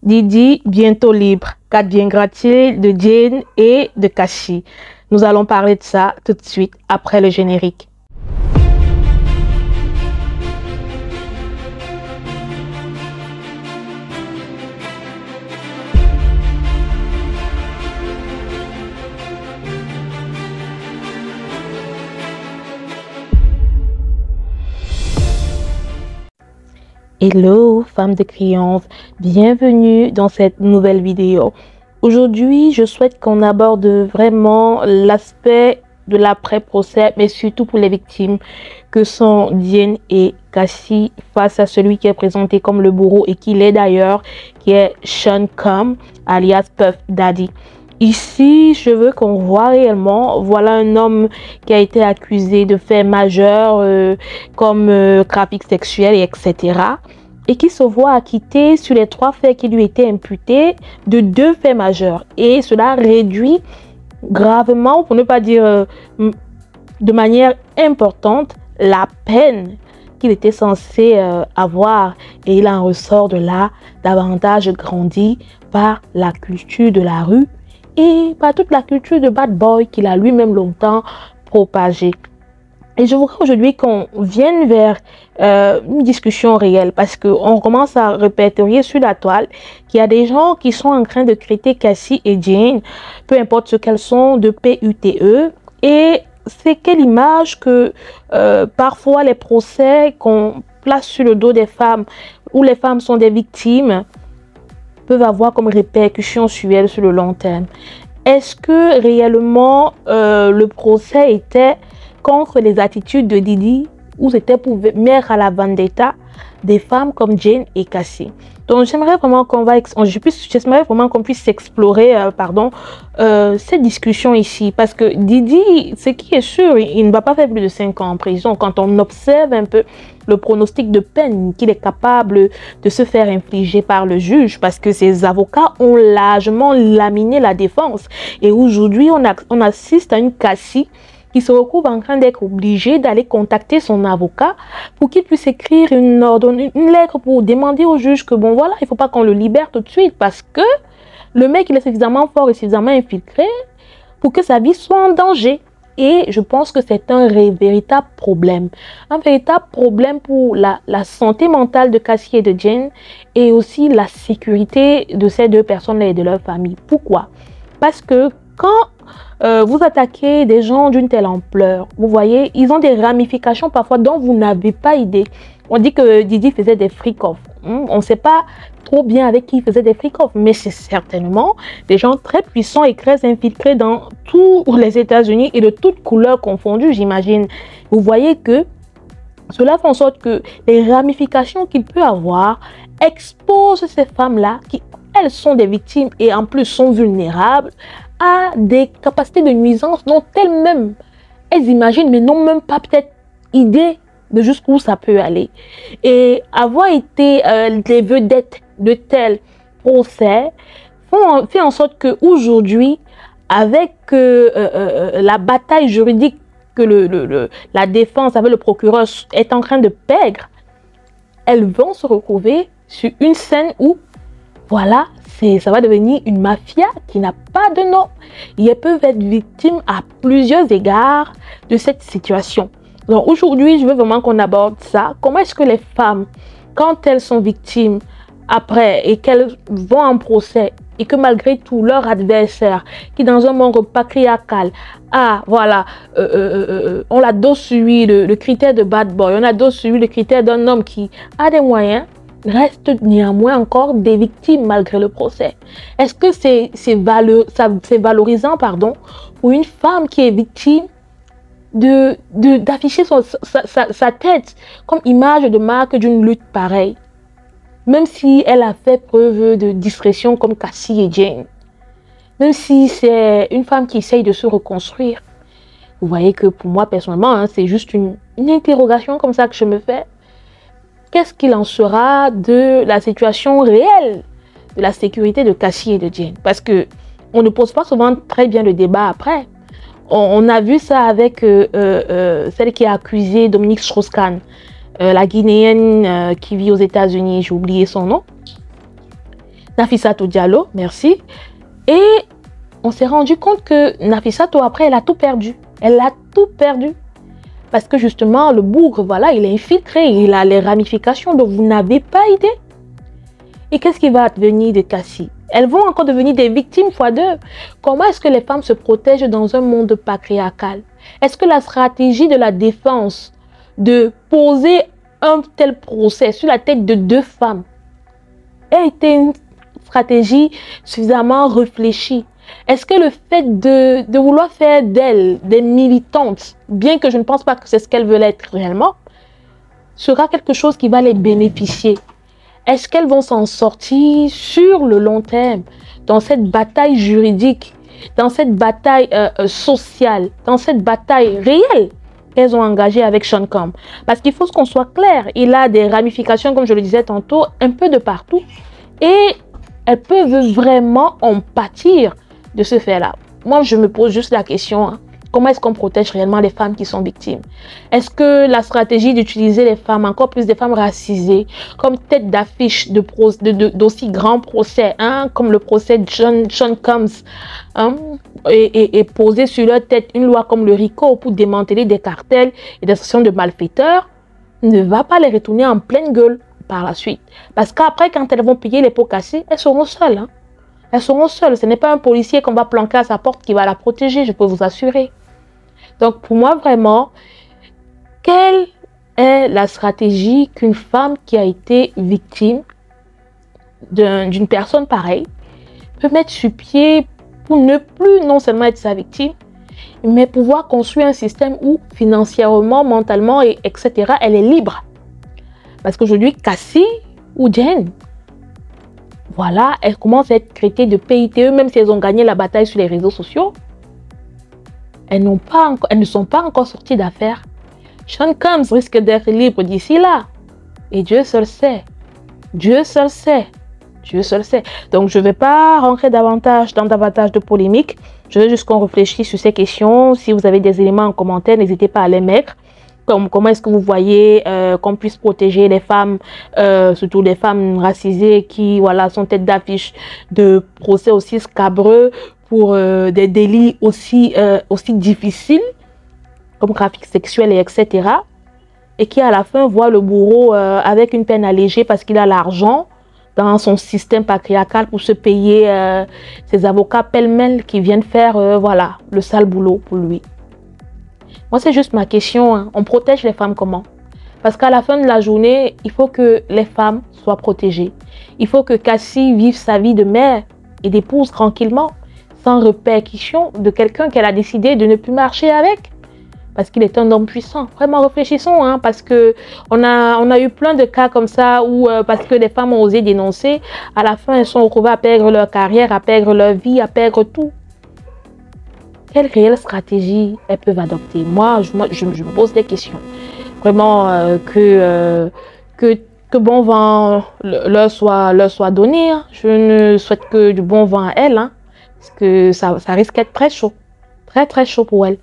Didi bientôt libre. Qu'adviendra-t-il de Jane et de Cassie? Nous allons parler de ça tout de suite après le générique. Hello femmes de Triomphe, bienvenue dans cette nouvelle vidéo. Aujourd'hui, je souhaite qu'on aborde vraiment l'aspect de l'après-procès, mais surtout pour les victimes que sont Jane et Cassie face à celui qui est présenté comme le bourreau et qui l'est d'ailleurs, qui est Sean Combs, alias Puff Daddy. Ici, je veux qu'on voit réellement, voilà un homme qui a été accusé de faits majeurs comme trafic sexuel, etc. Et qui se voit acquitté sur les 3 faits qui lui étaient imputés de 2 faits majeurs. Et cela réduit gravement, pour ne pas dire de manière importante, la peine qu'il était censé avoir. Et il en ressort de là davantage grandi par la culture de la rue et par toute la culture de bad boy qu'il a lui-même longtemps propagée. Et je voudrais aujourd'hui qu'on vienne vers une discussion réelle parce qu'on commence à répertorier sur la toile qu'il y a des gens qui sont en train de critiquer Cassie et Jane, peu importe ce qu'elles sont, de PUTE. Et c'est quelle image que parfois les procès qu'on place sur le dos des femmes, où les femmes sont des victimes, peuvent avoir comme répercussion sur elles sur le long terme. Est-ce que réellement le procès était contre les attitudes de Didi ou c'était pour mettre à la vendetta des femmes comme Jane et Cassie? Donc j'aimerais vraiment qu'on puisse explorer cette discussion ici, parce que Didi, ce qui est sûr, il ne va pas faire plus de 5 ans en prison. Quand on observe un peu le pronostic de peine qu'il est capable de se faire infliger par le juge, parce que ses avocats ont largement laminé la défense. Et aujourd'hui, on assiste à une Cassie qui se retrouve en train d'être obligé d'aller contacter son avocat pour qu'il puisse écrire une lettre pour demander au juge que bon voilà, il ne faut pas qu'on le libère tout de suite parce que le mec il est suffisamment fort et suffisamment infiltré pour que sa vie soit en danger. Et je pense que c'est un véritable problème. Un véritable problème pour la santé mentale de Cassie et de Jane et aussi la sécurité de ces 2 personnes et de leur famille. Pourquoi? Parce que quand vous attaquez des gens d'une telle ampleur, vous voyez, ils ont des ramifications parfois dont vous n'avez pas idée. On dit que Didi faisait des freak-off. On ne sait pas trop bien avec qui il faisait des freak-off, mais c'est certainement des gens très puissants et très infiltrés dans tous les États-Unis et de toutes couleurs confondues, j'imagine. Vous voyez que cela fait en sorte que les ramifications qu'il peut avoir exposent ces femmes-là qui, elles, sont des victimes et en plus sont vulnérables à des capacités de nuisance dont elles-mêmes, elles imaginent, mais n'ont même pas peut-être idée de jusqu'où ça peut aller. Et avoir été les vedettes de tels procès fait en sorte qu'aujourd'hui, avec la bataille juridique que la défense avec le procureur est en train de perdre, elles vont se retrouver sur une scène où, voilà, ça va devenir une mafia qui n'a pas de nom. Et elles peuvent être victimes à plusieurs égards de cette situation. Donc aujourd'hui, je veux vraiment qu'on aborde ça. Comment est-ce que les femmes, quand elles sont victimes après et qu'elles vont en procès et que malgré tout, leur adversaire, qui dans un monde patriarcal, on l'adosse sur lui le critère de bad boy, on adosse sur lui le critère d'un homme qui a des moyens, restent néanmoins encore des victimes malgré le procès. Est-ce que c'est valorisant pour une femme qui est victime d'afficher sa tête comme image de marque d'une lutte pareille, même si elle a fait preuve de discrétion comme Cassie et Jane, même si c'est une femme qui essaye de se reconstruire? Vous voyez que pour moi personnellement, c'est juste une interrogation comme ça que je me fais. Qu'est-ce qu'il en sera de la situation réelle de la sécurité de Cassie et de Jane? Parce que on ne pose pas souvent très bien le débat après. On a vu ça avec celle qui a accusé Dominique Strauss-Kahn, la Guinéenne qui vit aux États-Unis, j'ai oublié son nom. Nafissatou Diallo, merci. Et on s'est rendu compte que Nafissatou, après, elle a tout perdu. Elle a tout perdu. Parce que justement, le bougre, voilà, il est infiltré, il a les ramifications, donc vous n'avez pas idée. Et qu'est-ce qui va advenir de Cassie? Elles vont encore devenir des victimes x2. Comment est-ce que les femmes se protègent dans un monde patriarcal? Est-ce que la stratégie de la défense, de poser un tel procès sur la tête de 2 femmes, a été une stratégie suffisamment réfléchie? Est-ce que le fait de vouloir faire d'elles des militantes, bien que je ne pense pas que c'est ce qu'elles veulent être réellement, sera quelque chose qui va les bénéficier? Est-ce qu'elles vont s'en sortir sur le long terme, dans cette bataille juridique, dans cette bataille sociale, dans cette bataille réelle qu'elles ont engagée avec Sean Combs? Parce qu'il faut qu'on soit clair, il a des ramifications, comme je le disais tantôt, un peu de partout. Et elles peuvent vraiment en pâtir de ce fait-là. Moi, je me pose juste la question, hein, comment est-ce qu'on protège réellement les femmes qui sont victimes? Est-ce que la stratégie d'utiliser les femmes, encore plus des femmes racisées, comme tête d'affiche d'aussi grands procès, hein, comme le procès de Sean Combs, hein, et poser sur leur tête une loi comme le RICO pour démanteler des cartels et des associations de malfaiteurs, ne va pas les retourner en pleine gueule par la suite? Parce qu'après, quand elles vont payer les pots cassés, elles seront seules. Hein. Elles seront seules. Ce n'est pas un policier qu'on va planquer à sa porte qui va la protéger, je peux vous assurer. Donc, pour moi, vraiment, quelle est la stratégie qu'une femme qui a été victime d'une personne pareille peut mettre sur pied pour ne plus non seulement être sa victime, mais pouvoir construire un système où financièrement, mentalement, etc., elle est libre? Parce qu'aujourd'hui, Cassie ou Jen, voilà, elles commencent à être traitées de PITE, même si elles ont gagné la bataille sur les réseaux sociaux. Elles ne sont pas encore sorties d'affaires. Sean Combs risque d'être libre d'ici là. Et Dieu seul sait. Dieu seul sait. Dieu seul sait. Donc, je ne vais pas rentrer dans davantage de polémiques. Je veux juste qu'on réfléchisse sur ces questions. Si vous avez des éléments en commentaire, n'hésitez pas à les mettre. Comment est-ce que vous voyez qu'on puisse protéger les femmes, surtout les femmes racisées qui voilà, sont tête d'affiche de procès aussi scabreux pour des délits aussi difficiles comme trafic sexuel et etc. Et qui à la fin voit le bourreau avec une peine allégée parce qu'il a l'argent dans son système patriarcal pour se payer ses avocats pêle-mêle qui viennent faire voilà, le sale boulot pour lui. Moi, c'est juste ma question. Hein. On protège les femmes comment? Parce qu'à la fin de la journée, il faut que les femmes soient protégées. Il faut que Cassie vive sa vie de mère et d'épouse tranquillement, sans répercussion de quelqu'un qu'elle a décidé de ne plus marcher avec. Parce qu'il est un homme puissant. Vraiment, réfléchissons, hein, parce qu'on a eu plein de cas comme ça où, parce que les femmes ont osé dénoncer, à la fin, elles sont retrouvées à perdre leur carrière, à perdre leur vie, à perdre tout. Quelle réelle stratégie elles peuvent adopter? Moi, je me pose des questions. Vraiment, que bon vent leur soit donné. Hein. Je ne souhaite que du bon vent à elles. Hein, parce que ça risque d'être très chaud. Très, très chaud pour elles.